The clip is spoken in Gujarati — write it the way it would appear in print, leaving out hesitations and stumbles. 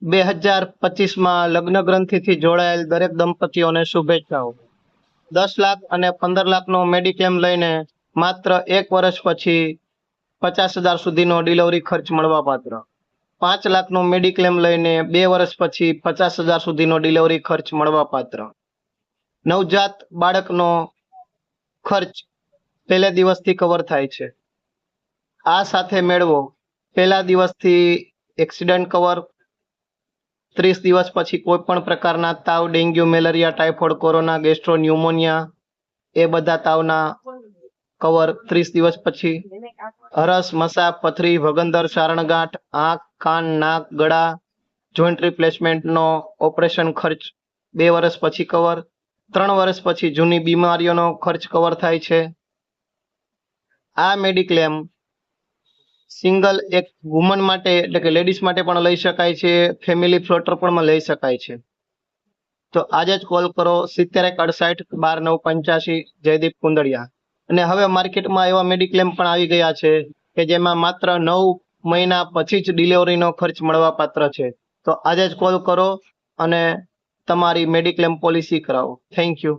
2025 લગ્ન ગ્રંથિથી જોડાયેલ દરેક દંપતીઓને શુભેચ્છાઓ. 10 લાખ અને 15 લાખનો મેડિક્લેમ લઈને માત્ર 1 વર્ષ પછી 50,000 સુધીનો ડિલિવરી ખર્ચ મળવાપાત્ર. 5 લાખનો મેડિક્લેમ લઈને 2 વર્ષ પછી 50,000 સુધીનો ડિલિવરી ખર્ચ મળવાપાત્ર. નવજાત બાળકનો ખર્ચ પહેલા દિવસથી કવર થાય છે. આ સાથે મેળવો પહેલા દિવસથી એક્સિડન્ટ કવર, 30 દિવસ પછી કોઈ પણ પ્રકારના તાવ, dengue, malaria, typhoid, corona, gastro, pneumonia એ બધા તાવના કવર 30 દિવસ પછી. હરસ, મસા, પથરી, વગંદર, સારણગાંઠ, આંખ, કાન, નાક, ગળા, જોઈન્ટ રિપ્લેસમેન્ટનો ઓપરેશન ખર્ચ 2 વર્ષ પછી કવર. 3 વર્ષ પછી જૂની બીમારીઓનો ખર્ચ કવર થાય છે. આ મેડિક્લેમ સિંગલ એક વુમન માટે એટલે કે લેડીઝ માટે પણ લઈ શકાય છે, ફેમિલી ફ્લોટર પણ લઈ શકાય છે. તો આજે જ કોલ કરો 7168 12 985 જયદીપ કુંદડિયા. અને હવે માર્કેટમાં એવા મેડિક્લેમ પણ આવી ગયા છે કે જેમાં માત્ર 9 મહિના પછી જ ડિલિવરીનો ખર્ચ મળવા પાત્ર છે. તો આજે જ કોલ કરો અને તમારી મેડિક્લેમ પોલિસી કરાવો. Thank you.